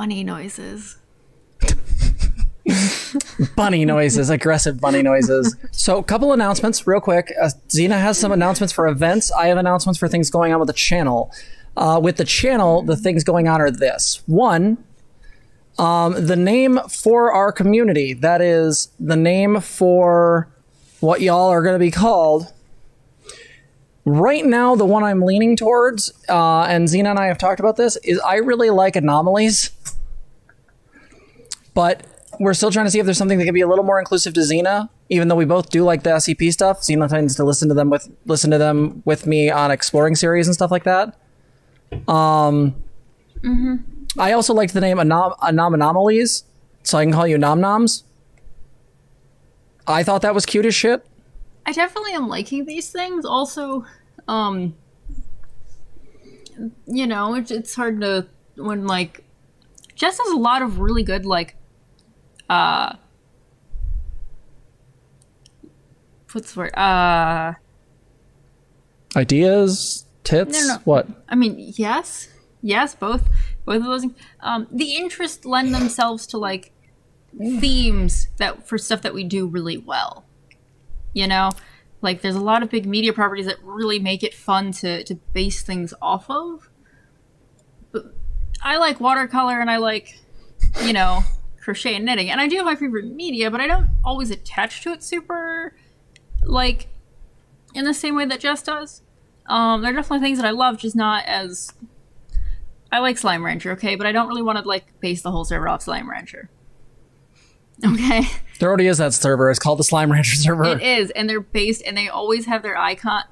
bunny noises. Bunny noises, aggressive bunny noises. So a couple announcements real quick. Zena has some announcements for events. I have announcements for things going on with the channel. With the channel, the things going on are this. One, the name for our community. That is the name for what y'all are going to be called. Right now, the one I'm leaning towards, and Zena and I have talked about this, is I really like anomalies. But we're still trying to see if there's something that could be a little more inclusive to Zena, even though we both do like the SCP stuff. Zena tends to listen to them with me on exploring series and stuff like that. I also liked the name Anomalies, so I can call you Nom Noms. I thought that was cute as shit. I definitely am liking these things. Also, you know, it's hard to, when, like, Jess has a lot of really good, like, what's the word? Ideas? Tits? No. What? I mean, yes, both of those. The interests lend themselves to, like, themes that for stuff that we do really well. You know, like, there's a lot of big media properties that really make it fun to base things off of. But I like watercolor and I like, you know, crochet and knitting. And I do have my favorite media, but I don't always attach to it super, like, in the same way that Jess does. There are definitely things that I love, just not as... I like Slime Rancher, okay? But I don't really want to, like, base the whole server off Slime Rancher. Okay? There already is that server. It's called the Slime Rancher server. It is, and they're based, and they always have their icon.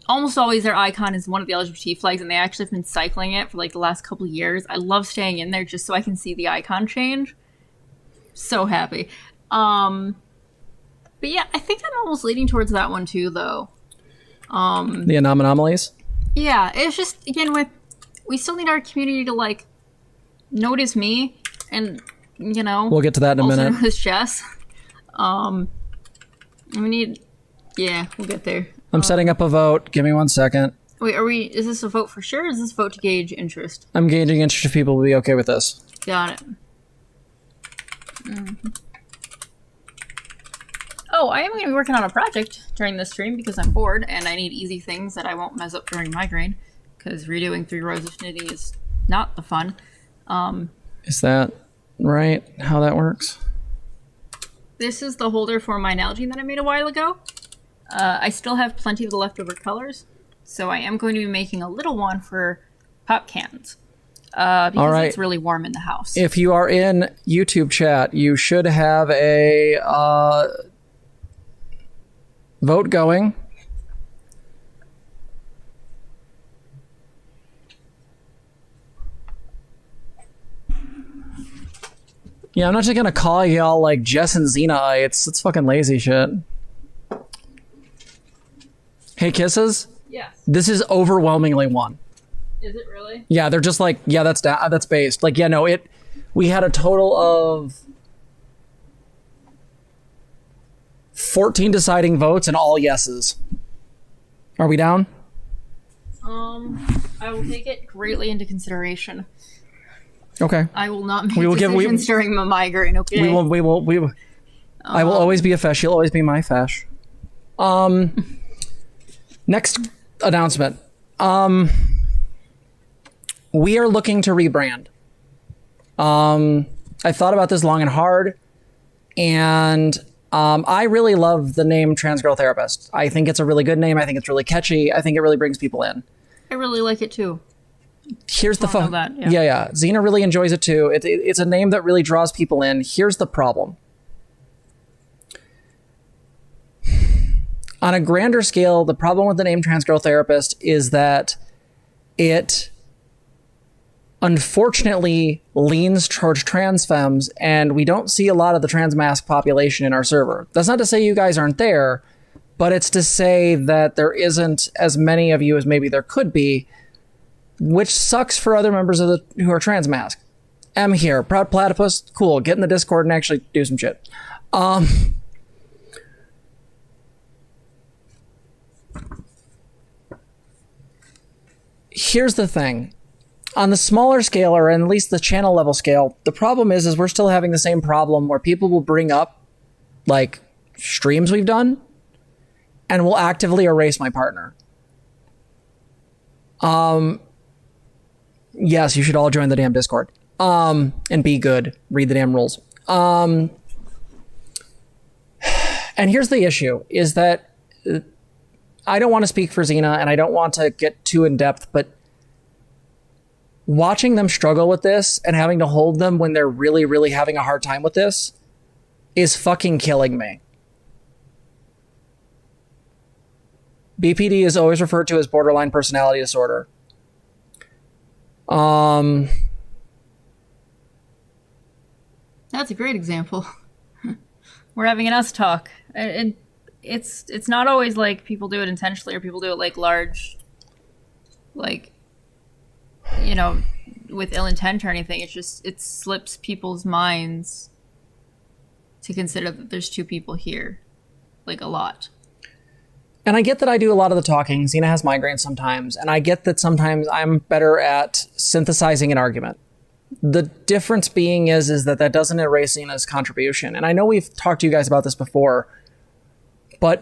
Almost always their icon is one of the LGBT flags, and they actually have been cycling it for, like, the last couple of years. I love staying in there just so I can see the icon change. So happy. But yeah, I think I'm almost leaning towards that one too, though. The Anomalies? Yeah, it's just, again, we still need our community to, like, notice me, and, you know... We'll get to that in a minute. Notice Jess. We need... Yeah, we'll get there. I'm setting up a vote. Give me 1 second. Wait, is this a vote for sure, or is this a vote to gauge interest? I'm gauging interest if people will be okay with this. Got it. Mm-hmm. Oh, I am going to be working on a project during this stream because I'm bored and I need easy things that I won't mess up during migraine, because redoing 3 rows of knitting is not the fun. Is that right, how that works? This is the holder for my Nalgene that I made a while ago. I still have plenty of the leftover colors, so I am going to be making a little one for pop cans. Because it's really warm in the house. If you are in YouTube chat, you should have a vote going. Yeah, I'm not just gonna call y'all like Jess and Xena-ites. It's fucking lazy shit. Hey, Kisses? Yes. This is overwhelmingly 1. Is it really? Yeah, they're just like, yeah, that's based. Like, yeah, no, we had a total of 14 deciding votes and all yeses. Are we down? I will take it greatly into consideration. Okay. I will not make decisions during my migraine, okay? We will. I will always be a fesh. You'll always be my fesh. Next announcement. We are looking to rebrand. I thought about this long and hard, and I really love the name Trans Girl Therapist. I think it's a really good name. I think it's really catchy. I think it really brings people in. I really like it too. Here's the fun. Yeah. Zena really enjoys it too. It's a name that really draws people in. Here's the problem. On a grander scale, the problem with the name Trans Girl Therapist is that it unfortunately leans towards trans femmes, and we don't see a lot of the trans mask population in our server. That's not to say you guys aren't there, but it's to say that there isn't as many of you as maybe there could be, which sucks for other members of who are trans mask. M here, proud platypus, cool, get in the Discord and actually do some shit. Here's the thing. on the smaller scale, or at least the channel level scale, the problem is we're still having the same problem where people will bring up like streams we've done and will actively erase my partner. Yes, you should all join the damn Discord. And be good. Read the damn rules. And here's the issue, is that I don't want to speak for Zena and I don't want to get too in depth, but watching them struggle with this and having to hold them when they're really, really having a hard time with this is fucking killing me. BPD is always referred to as borderline personality disorder. That's a great example. We're having an us talk. And it's not always like people do it intentionally or people do it like large, like, you know, with ill intent or anything. It's just, it slips people's minds to consider that there's two people here, like a lot. And I get that I do a lot of the talking. Zena has migraines sometimes. And I get that sometimes I'm better at synthesizing an argument. The difference being is that doesn't erase Zena's contribution. And I know we've talked to you guys about this before, but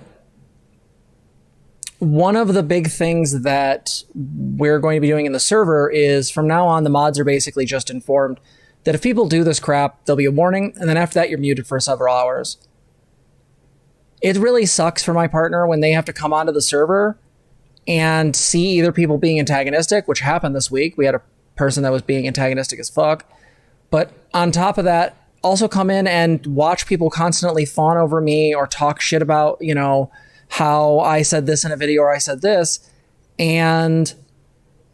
one of the big things that we're going to be doing in the server is from now on, the mods are basically just informed that if people do this crap, there'll be a warning. And then after that, you're muted for several hours. It really sucks for my partner when they have to come onto the server and see either people being antagonistic, which happened this week. We had a person that was being antagonistic as fuck. But on top of that, also come in and watch people constantly fawn over me or talk shit about, you know, how I said this in a video or I said this. And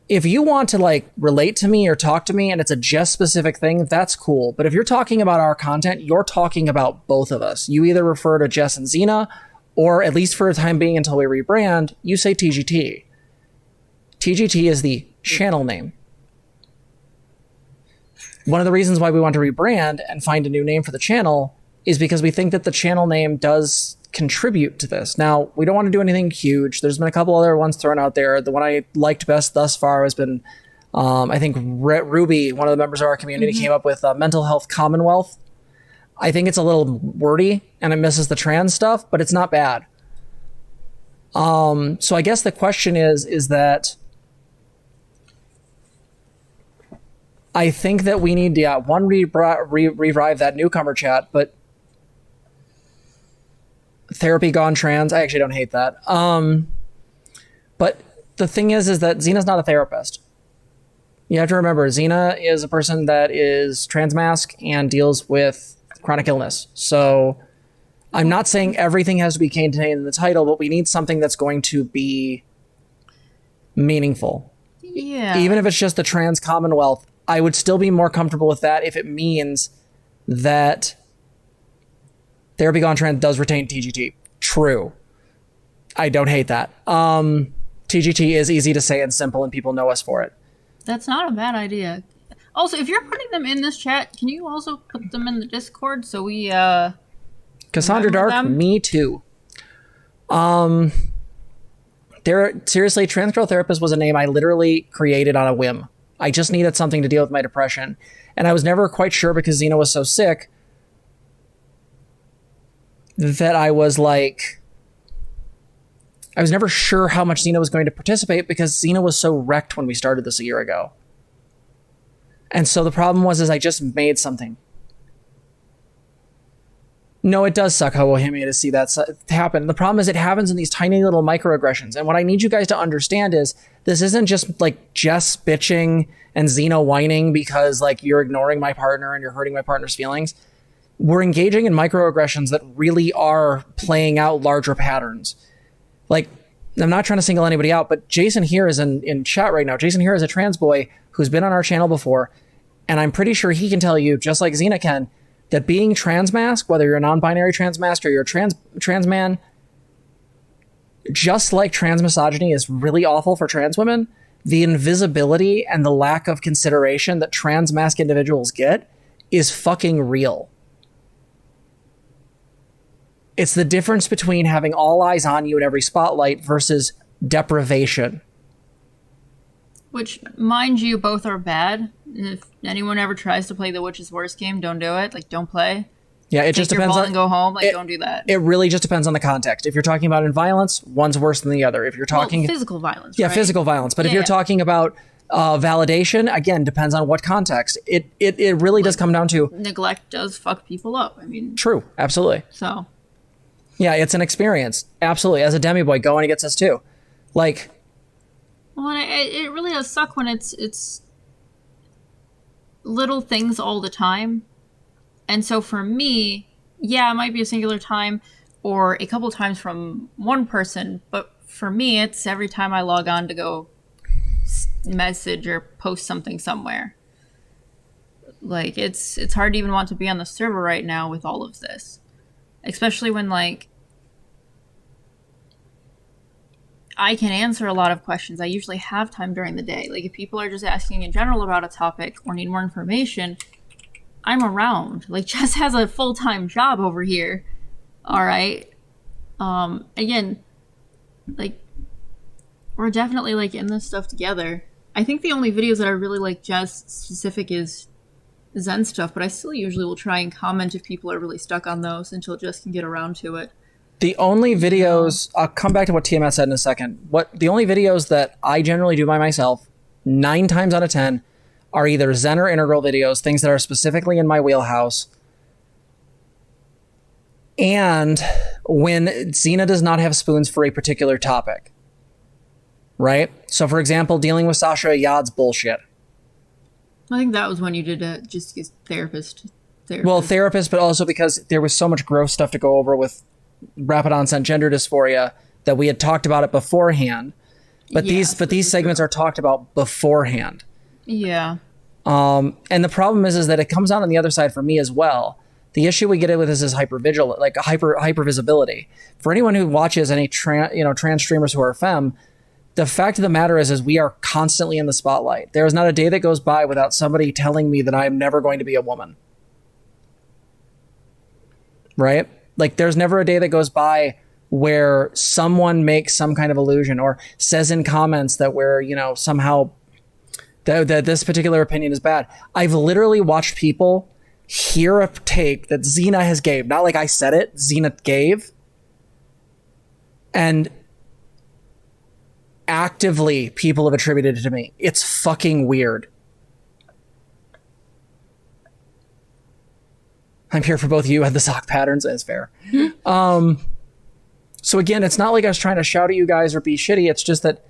if you want to like relate to me or talk to me and it's a Jess specific thing, that's cool. But if you're talking about our content, you're talking about both of us. You either refer to Jess and Zena, or at least for a time being until we rebrand, you say TGT. TGT is the channel name. One of the reasons why we want to rebrand and find a new name for the channel is because we think that the channel name does contribute to this. Now, we don't want to do anything huge. There's been a couple other ones thrown out there. The one I liked best thus far has been, I think Ruby, one of the members of our community, came up with Mental Health Commonwealth. I think it's a little wordy and it misses the trans stuff, but it's not bad. So I guess the question is that I think that we need to, revive that newcomer chat, but therapy gone trans. I actually don't hate that. But the thing is that Zena's not a therapist. You have to remember, Zena is a person that is transmask and deals with chronic illness. So I'm not saying everything has to be contained in the title, but we need something that's going to be meaningful. Yeah. Even if it's just the trans commonwealth, I would still be more comfortable with that if it means that Therapy Gone Trans does retain TGT. True. I don't hate that. TGT is easy to say and simple, and people know us for it. That's not a bad idea. Also, if you're putting them in this chat, can you also put them in the Discord so we Cassandra Dark, them? Me too. Seriously, Trans Girl Therapist was a name I literally created on a whim. I just needed something to deal with my depression. And I was never quite sure, because Zena was so sick, that I was never sure how much Zena was going to participate, because Zena was so wrecked when we started this a year ago. And so the problem was I just made something. No, it does suck, how Bohemia, to see that happen. The problem is it happens in these tiny little microaggressions. And what I need you guys to understand is this isn't just like Jess bitching and Zena whining because like you're ignoring my partner and you're hurting my partner's feelings. We're engaging in microaggressions that really are playing out larger patterns. Like, I'm not trying to single anybody out, but Jason here is in chat right now. Jason here is a trans boy who's been on our channel before. And I'm pretty sure he can tell you, just like Zena can, that being transmasc, whether you're a non-binary transmasc or you're a trans man, just like trans misogyny is really awful for trans women, the invisibility and the lack of consideration that transmasc individuals get is fucking real. It's the difference between having all eyes on you in every spotlight versus deprivation. Which, mind you, both are bad. If anyone ever tries to play the which is worse game, don't do it. Like, don't play. Yeah, it just depends on... and go home. Like, don't do that. It really just depends on the context. If you're talking about in violence, one's worse than the other. If you're talking... physical violence, Yeah, right? Physical violence. But if you're talking about validation, again, depends on what context. It really does come down to... Neglect does fuck people up. I mean... True, absolutely. So... Yeah, it's an experience. Absolutely. As a demi-boy, go and he gets us too. Like... Well, it really does suck when it's little things all the time. And so for me, yeah, it might be a singular time or a couple times from one person, but for me, it's every time I log on to go message or post something somewhere. Like, it's hard to even want to be on the server right now with all of this. Especially when, like, I can answer a lot of questions. I usually have time during the day. Like, if people are just asking in general about a topic or need more information, I'm around. Like, Jess has a full-time job over here. All right. Again, like, we're definitely, like, in this stuff together. I think the only videos that are really, like, Jess specific is Zen stuff, but I still usually will try and comment if people are really stuck on those until Jess can get around to it. The only videos, I'll come back to what Tiamat said in a second. The only videos that I generally do by myself, 9 times out of 10, are either Zen or integral videos, things that are specifically in my wheelhouse. And when Zena does not have spoons for a particular topic. Right? So, for example, dealing with Sasha Ayad's bullshit. I think that was when you did just therapist. Well, therapist, but also because there was so much gross stuff to go over with rapid onset gender dysphoria that we had talked about it beforehand. But these segments are talked about beforehand. Yeah. And the problem is that it comes out on the other side for me as well. The issue we get with this is hypervigilance, like hypervisibility. For anyone who watches any trans streamers who are femme, the fact of the matter is we are constantly in the spotlight. There is not a day that goes by without somebody telling me that I am never going to be a woman. Right? Like, there's never a day that goes by where someone makes some kind of allusion or says in comments that we're, somehow that this particular opinion is bad. I've literally watched people hear a take that Zena has gave. Not like I said it, Zena gave. And actively people have attributed it to me. It's fucking weird. I'm here for both of you and the sock patterns. That's fair. So again, it's not like I was trying to shout at you guys or be shitty. It's just that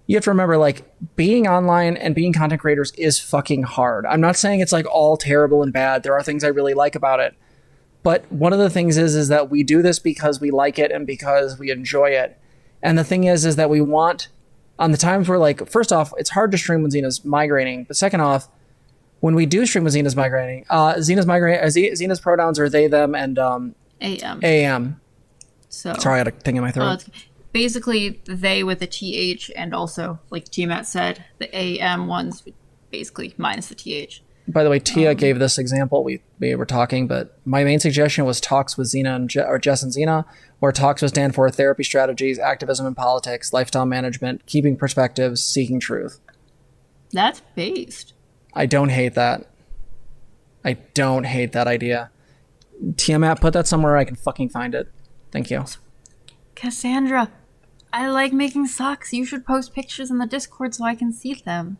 you have to remember, like, being online and being content creators is fucking hard. I'm not saying it's like all terrible and bad. There are things I really like about it. But one of the things is that we do this because we like it and because we enjoy it. And the thing is that we want, on the times where, like, first off, it's hard to stream when Zena's migrating. But second off, when we do stream when Zena's migrating, Zena's pronouns are they, them, and AM. So sorry, I had a thing in my throat. Basically, they with the TH, and also, like Tiamat said, the AM ones basically minus the TH. By the way, Tia gave this example. We were talking, but my main suggestion was talks with Zena or Jess and Zena, where talks would stand for therapy strategies, activism and politics, lifestyle management, keeping perspectives, seeking truth. That's based. I don't hate that. I don't hate that idea. Tiamat, put that somewhere I can fucking find it. Thank you. Cassandra, I like making socks. You should post pictures in the Discord so I can see them.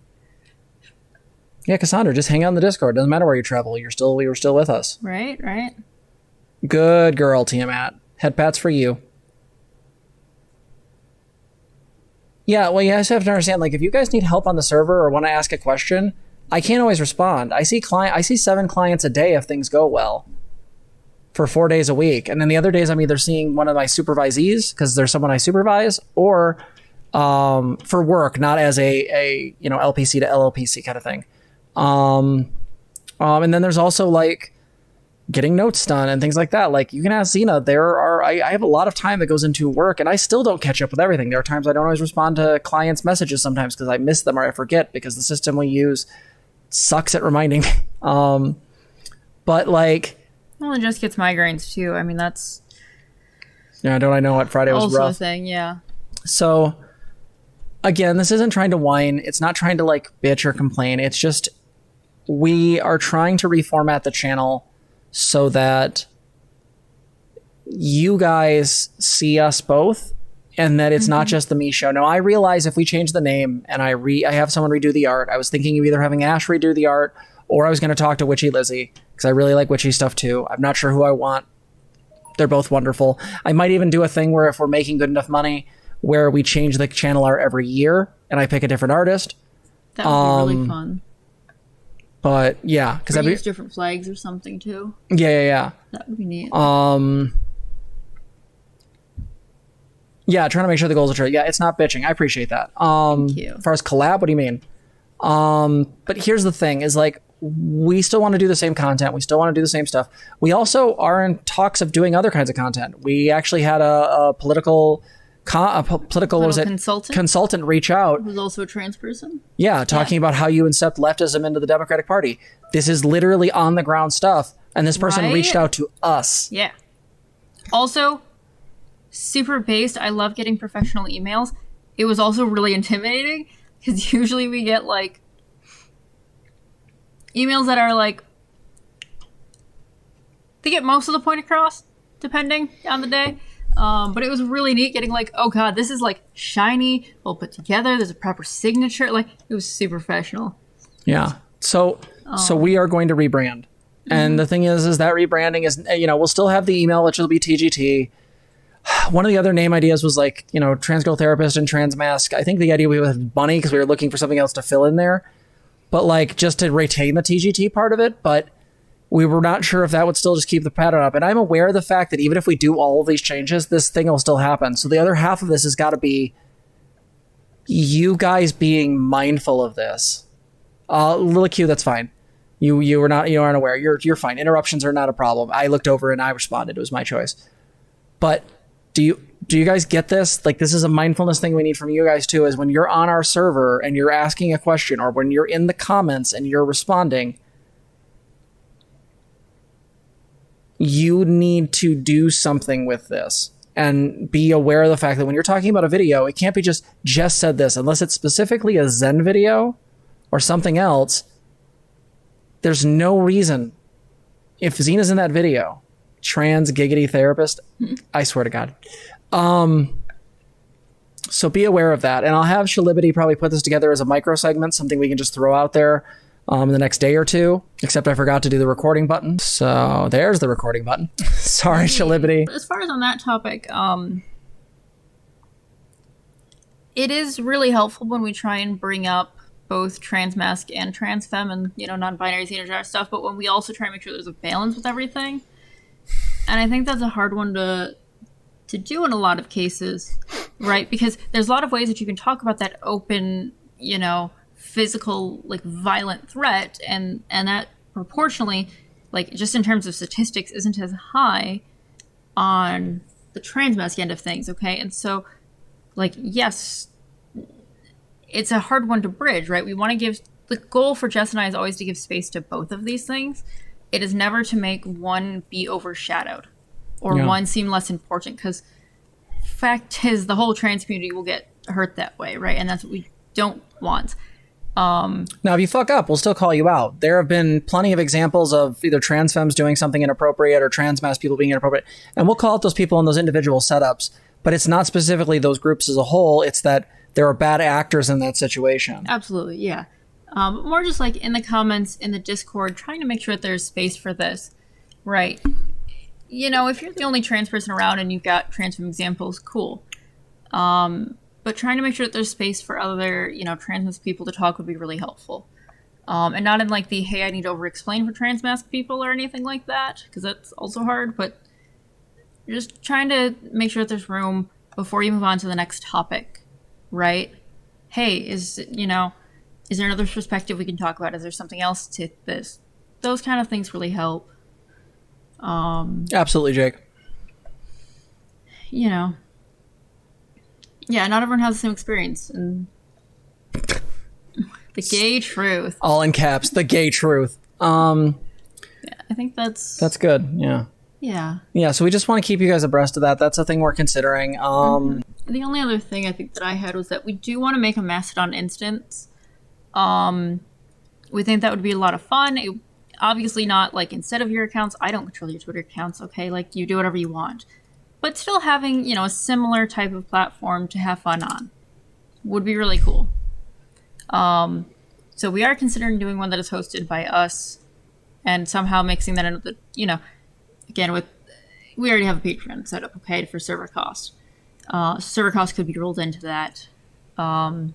Yeah, Cassandra, just hang out in the Discord. Doesn't matter where you travel. You were still with us. Right. Good girl, Tiamat. Head pats for you. Yeah, well, you guys have to understand, like, if you guys need help on the server or want to ask a question, I can't always respond. I see 7 clients a day if things go well for 4 days a week. And then the other days I'm either seeing one of my supervisees because there's someone I supervise, or for work, not as a LPC to LLPC kind of thing. And then there's also, like, getting notes done and things like that. Like, you can ask Zena. I have a lot of time that goes into work, and I still don't catch up with everything. There are times I don't always respond to clients' messages sometimes because I miss them or I forget because the system we use sucks at reminding me. But, like... Well, it just gets migraines, too. I mean, that's... Yeah, don't I know what? Friday was also rough. Also a thing, yeah. So, again, this isn't trying to whine. It's not trying to like bitch or complain. It's just we are trying to reformat the channel so that you guys see us both and that it's not just the me show. Now, I realize if we change the name and I have someone redo the art, I was thinking of either having Ash redo the art or I was going to talk to Witchy Lizzie because I really like Witchy stuff too. I'm not sure who I want. They're both wonderful. I might even do a thing where if we're making good enough money where we change the channel art every year and I pick a different artist. That would be really fun. But yeah, because I use different flags or something too. Yeah. That would be neat. Yeah, trying to make sure the goals are true. Yeah, it's not bitching. I appreciate that. Thank you. As far as collab, what do you mean? But here's the thing: is like we still want to do the same content. We still want to do the same stuff. We also are in talks of doing other kinds of content. We actually had a political consultant reach out. Who's also a trans person. Yeah, talking about how you incept leftism into the Democratic Party. This is literally on the ground stuff, and this person reached out to us. Yeah. Also, super based. I love getting professional emails. It was also really intimidating because usually we get like emails that are like they get most of the point across, depending on the day. But it was really neat getting like, oh god, this is like shiny, well put together. There's a proper signature. Like it was super professional. Yeah. So we are going to rebrand, and the thing is that rebranding is, we'll still have the email, which will be TGT. One of the other name ideas was like, trans girl therapist and trans mask. I think the idea we was bunny because we were looking for something else to fill in there, but like just to retain the TGT part of it. But we were not sure if that would still just keep the pattern up. And I'm aware of the fact that even if we do all of these changes, this thing will still happen. So the other half of this has got to be you guys being mindful of this. LiQWYD, that's fine. You aren't aware. You're fine. Interruptions are not a problem. I looked over and I responded. It was my choice. But do you guys get this? Like, this is a mindfulness thing we need from you guys too, is when you're on our server and you're asking a question or when you're in the comments and you're responding, you need to do something with this and be aware of the fact that when you're talking about a video, it can't be just said this unless it's specifically a Zen video or something else. There's no reason. If Zena's in that video, trans giggity therapist, I swear to God. So be aware of that. And I'll have LiQWYD probably put this together as a micro segment, something we can just throw out there in the next day or two, except I forgot to do the recording button. So there's the recording button. Sorry, LiQWYD. As far as on that topic, it is really helpful when we try and bring up both trans masc and trans femme and, non-binary xenogender stuff, but when we also try and make sure there's a balance with everything. And I think that's a hard one to do in a lot of cases, right? Because there's a lot of ways that you can talk about that open, physical, like, violent threat, and that proportionally, like, just in terms of statistics, isn't as high on the trans masc end of things, okay? And so, like, yes, it's a hard one to bridge, right? We want to give, the goal for Jess and I is always to give space to both of these things. It is never to make one be overshadowed or one seem less important, because fact is the whole trans community will get hurt that way, right? And that's what we don't want. Now, if you fuck up, we'll still call you out. There have been plenty of examples of either trans femmes doing something inappropriate or trans mass people being inappropriate, and we'll call out those people in those individual setups, but it's not specifically those groups as a whole. It's that there are bad actors in that situation. Absolutely, yeah. More just like in the comments, in the Discord, trying to make sure that there's space for this, right? If you're the only trans person around and you've got trans femme examples, cool. But trying to make sure that there's space for other, trans people to talk would be really helpful. And not in like the, hey, I need to over-explain for trans masc people or anything like that, because that's also hard, but just trying to make sure that there's room before you move on to the next topic, right? Hey, is there another perspective we can talk about? Is there something else to this? Those kind of things really help. Absolutely, Jake. Yeah, not everyone has the same experience. And the gay truth. All in caps, the gay truth. Yeah, I think that's good. Yeah. Yeah. Yeah, so we just want to keep you guys abreast of that. That's a thing we're considering. The only other thing I think that I had was that we do want to make a Mastodon instance. We think that would be a lot of fun. Obviously not like instead of your accounts, I don't control your Twitter accounts, okay? Like you do whatever you want. But still having, a similar type of platform to have fun on would be really cool. So we are considering doing one that is hosted by us and somehow mixing that into the, again, we already have a Patreon set up, okay, for server costs. Server costs could be rolled into that. But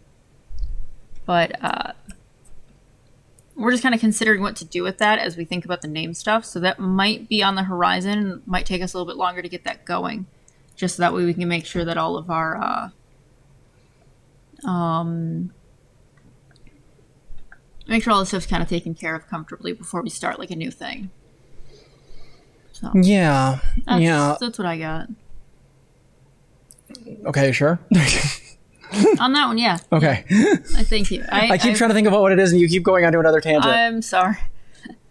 we're just kind of considering what to do with that as we think about the name stuff. So that might be on the horizon and might take us a little bit longer to get that going. Just so that way we can make sure that all of our make sure all this stuff's kind of taken care of comfortably before we start like a new thing. So that's what I got. Okay, sure. On that one, yeah. Okay. I thank you. I keep trying to think about what it is, and you keep going on to another tangent. I'm sorry.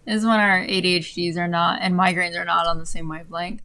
This is when our ADHDs are not and migraines are not on the same wavelength.